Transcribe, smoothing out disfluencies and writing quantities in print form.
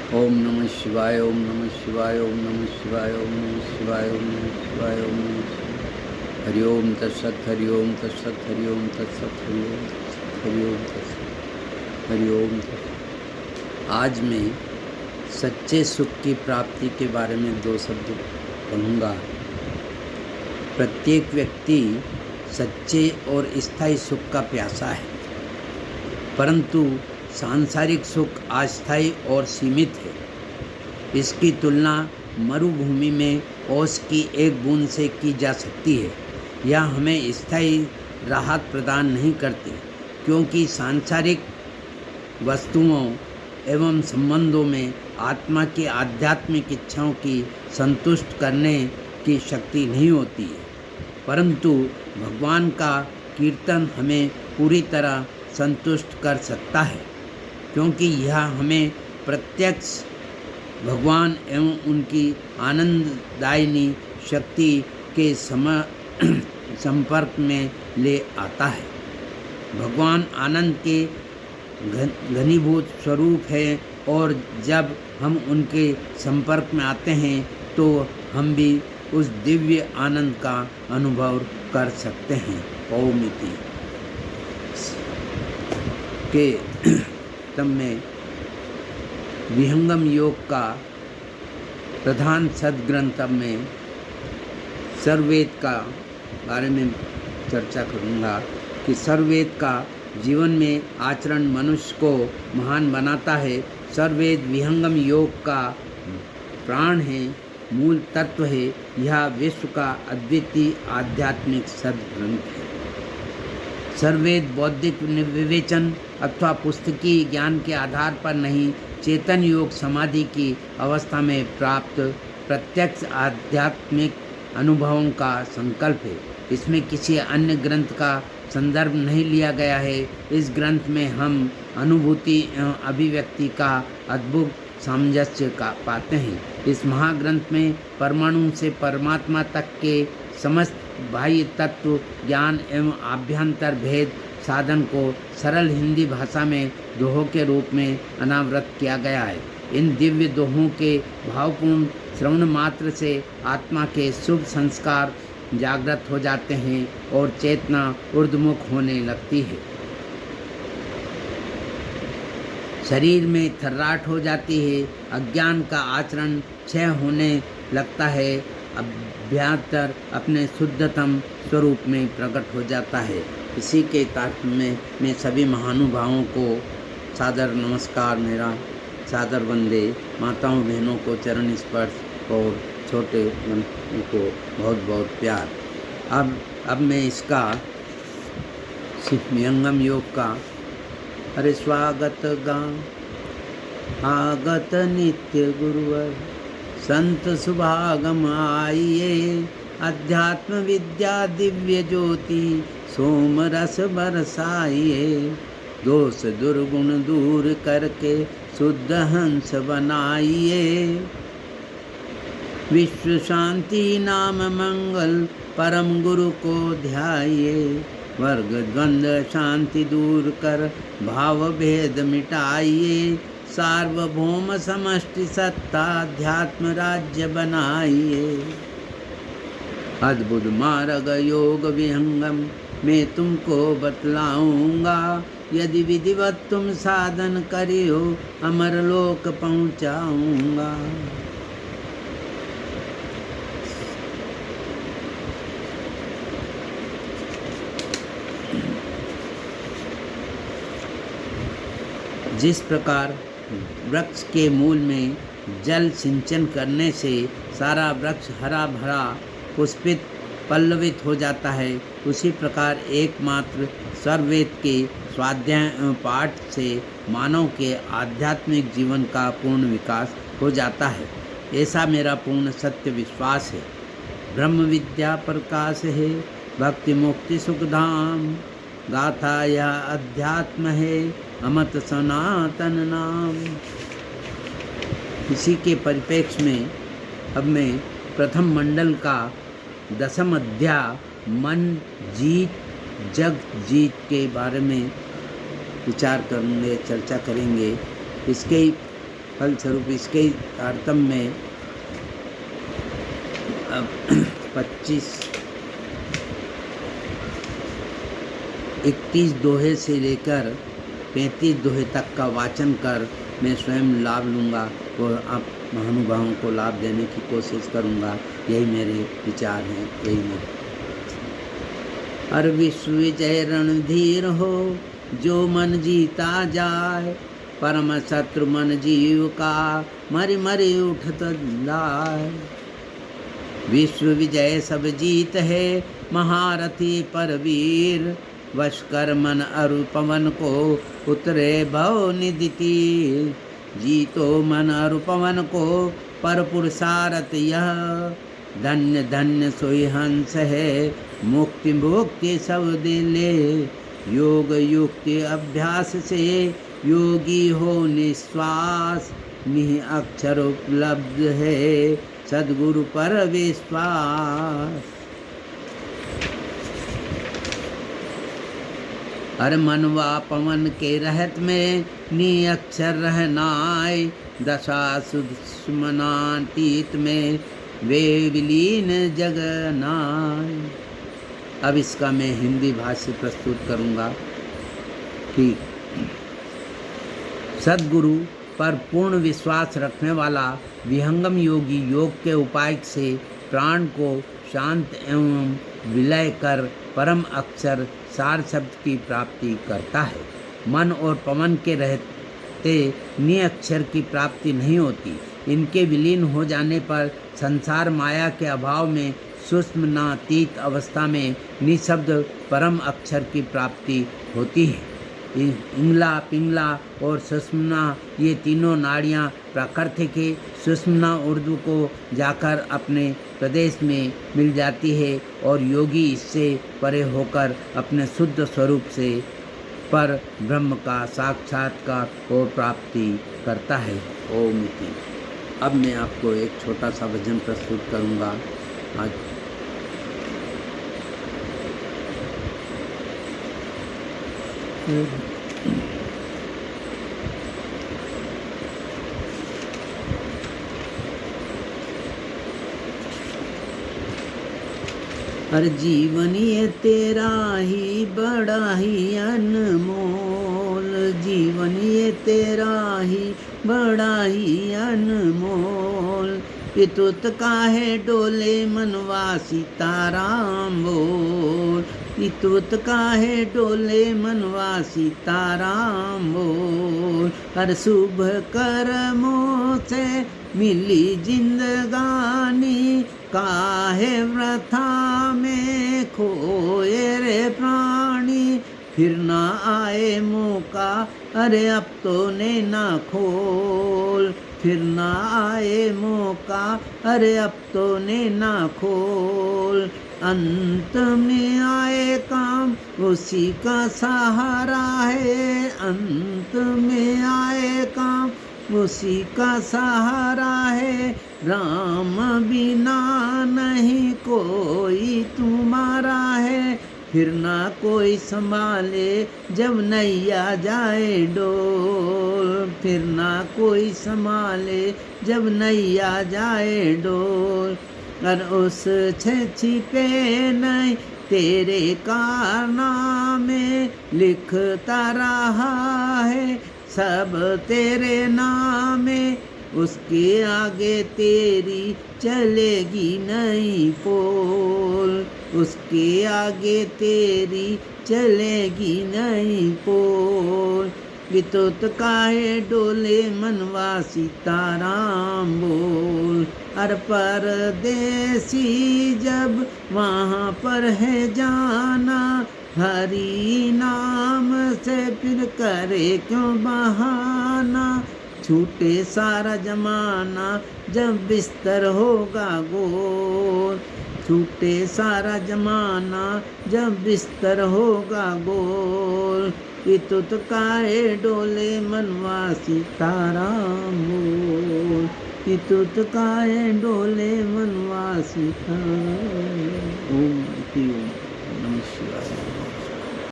ओम नमः शिवाय, ओम नमः शिवाय, ओम नमः शिवाय, ओम नमः शिवाय, ओम नमः शिवाय, ओम नमः शिवाय। हरि ओम तत्सत, हरि ओम तत्सत, हरि ओम तत्सत, हरि ओम तत्सत, हरि ओम तत्सत, हरि ओम तत्सत। आज मैं सच्चे सुख की प्राप्ति के बारे में 2 शब्द कहूँगा। प्रत्येक व्यक्ति सच्चे और स्थायी सुख का प्यासा है, परंतु सांसारिक सुख अस्थायी और सीमित है। इसकी तुलना मरुभूमि में ओस की एक बूंद से की जा सकती है। यह हमें स्थायी राहत प्रदान नहीं करती, क्योंकि सांसारिक वस्तुओं एवं संबंधों में आत्मा की आध्यात्मिक इच्छाओं की संतुष्ट करने की शक्ति नहीं होती है। परंतु भगवान का कीर्तन हमें पूरी तरह संतुष्ट कर सकता है, क्योंकि यह हमें प्रत्यक्ष भगवान एवं उनकी आनंददायिनी शक्ति के संपर्क में ले आता है। भगवान आनंद के घनीभूत स्वरूप है, और जब हम उनके संपर्क में आते हैं तो हम भी उस दिव्य आनंद का अनुभव कर सकते हैं। ओम इति के तब में विहंगम योग का प्रधान सदग्रंथ में सर्ववेद का बारे में चर्चा करूँगा कि सर्ववेद का जीवन में आचरण मनुष्य को महान बनाता है। सर्ववेद विहंगम योग का प्राण है, मूल तत्व है। यह विश्व का अद्वितीय आध्यात्मिक सदग्रंथ है। सर्ववेद बौद्धिक विवेचन अथवा पुस्तकीय ज्ञान के आधार पर नहीं, चेतन योग समाधि की अवस्था में प्राप्त प्रत्यक्ष आध्यात्मिक अनुभवों का संकल्प है। इसमें किसी अन्य ग्रंथ का संदर्भ नहीं लिया गया है। इस ग्रंथ में हम अनुभूति एवं अभिव्यक्ति का अद्भुत सामंजस्य का पाते हैं। इस महाग्रंथ में परमाणु से परमात्मा तक के समस्त बाह्य तत्व ज्ञान एवं आभ्यंतर भेद साधन को सरल हिंदी भाषा में दोहों के रूप में अनावृत किया गया है। इन दिव्य दोहों के भावपूर्ण श्रवण मात्र से आत्मा के शुभ संस्कार जागृत हो जाते हैं और चेतना ऊर्ध्वमुख होने लगती है। शरीर में थर्राहट हो जाती है। अज्ञान का आचरण क्षय होने लगता है। अभ्यांतर अपने शुद्धतम स्वरूप में प्रकट हो जाता है। इसी के तात्पर्य में मैं सभी महानुभावों को सादर नमस्कार, मेरा सादर वंदे। माताओं बहनों को चरण स्पर्श और छोटे बच्चों को बहुत बहुत प्यार। अब मैं इसका विहंगम योग का अरे स्वागत गान आगत नित्य गुरुवर संत सुभागम आइए, अध्यात्म विद्या दिव्य ज्योति सोम रस बरसाइए। दोष दुर्गुण दूर करके शुद्ध हंस बनाइए। विश्व शांति नाम मंगल परम गुरु को ध्याइए। वर्ग द्वंद्व शांति दूर कर भाव भेद मिटाइए। सार्वभौम समष्टि सत्ता अध्यात्म राज्य बनाइए। अद्भुत मार्ग योग विहंगम मैं तुमको बतलाऊंगा। यदि विधिवत तुम साधन करियो अमर लोक पहुंचाऊंगा। जिस प्रकार वृक्ष के मूल में जल सिंचन करने से सारा वृक्ष हरा भरा पुष्पित पल्लवित हो जाता है, उसी प्रकार एकमात्र सर्ववेद के स्वाध्याय एवं पाठ से मानव के आध्यात्मिक जीवन का पूर्ण विकास हो जाता है। ऐसा मेरा पूर्ण सत्य विश्वास है। ब्रह्म विद्या प्रकाश है, भक्ति मुक्ति सुखधाम। गाथा यह अध्यात्म है, अमत सनातन नाम। इसी के परिप्रेक्ष्य में अब मैं प्रथम मंडल का 10वां अध्याय मन जीत जग जीत के बारे में विचार करेंगे, चर्चा करेंगे। इसके फलस्वरूप इसके तारतम्य में 21 दोहे से लेकर 35 दोहे तक का वाचन कर मैं स्वयं लाभ लूँगा और आप महानुभावों को लाभ देने की कोशिश करूँगा। यही मेरे विचार हैं, यही मेरे। हर विश्व विजय रणधीर हो, जो मन जीता जाए, परम शत्रु मन जीव का, मरि मरि उठत लाए। विश्व विजय सब जीत है, महारथी परवीर, वश कर मन अरु पवन को, उतरे भव निधि तीर। जीतो मन अरु पवन को, पर पुरुषारथ यह, धन्य धन्य सोई हंस है, मुक्ति मुक्ति सब दिले। योग युक्ति अभ्यास से, योगी हो निश्वास, निहि अक्षर उपलब्ध है, सद्गुरु पर विश्वास। हर मनवा पवन के रहत में, नी अक्षर रहनाय, दशा सुषुम्नातीत में, वे विलीन जगनाय। अब इसका मैं हिंदी भाष्य प्रस्तुत करूँगा कि सद्गुरु पर पूर्ण विश्वास रखने वाला विहंगम योगी योग के उपाय से प्राण को शांत एवं विलय कर परम अक्षर सार शब्द की प्राप्ति करता है। मन और पवन के रहते निअक्षर की प्राप्ति नहीं होती। इनके विलीन हो जाने पर संसार माया के अभाव में सुषुम्नातीत अवस्था में निशब्द परम अक्षर की प्राप्ति होती है। इंगला, पिंगला और सुषुम्ना ये तीनों नाड़ियाँ प्राकृतिक है। सुषुम्ना उर्दू को जाकर अपने प्रदेश में मिल जाती है और योगी इससे परे होकर अपने शुद्ध स्वरूप से पर ब्रह्म का साक्षात्कार और प्राप्ति करता है। ओम इति। अब मैं आपको एक छोटा सा भजन प्रस्तुत करूँगा। आज हर जीवन ये तेरा ही बड़ा ही अनमोल, जीवन ये तेरा ही बड़ा ही अनमोल। पितुत काहे डोले मनवा सीताराम बोल, पितुत काहे डोले मनवा सीताराम बोल। हर शुभ कर्मों से मिली जिंदगानी, काहे वृथा में खोए रे प्राणी। फिर ना आए मौका, अरे अब तो ने ना खोल, फिर ना आए मौका, अरे अब तो ने ना खोल। अंत में आए काम उसी का सहारा है, अंत में आए काम उसी का सहारा है। राम बिना नहीं कोई तुम्हारा है, फिर ना कोई संभाले जब नैया जाए डोल, फिर ना कोई संभाले जब नैया जाए डोल। और उस छिपे नहीं तेरे कारनामे, लिखता रहा है सब तेरे नामे। उसके आगे तेरी चलेगी नहीं पोल, उसके आगे तेरी चलेगी नहीं पोल। वितुत काहे डोले मनवा सीताराम बोल। अर परदेसी जब वहाँ पर है जाना, हरि नाम से फिर करे क्यों बहाना। छूटे सारा जमाना जब बिस्तर होगा गोल, छूटे सारा जमाना जब बिस्तर होगा गोल। पितुत काहे डोले मनवा सीताराम बोल, पितुत काहे डोले मनवा सीताराम। ओम।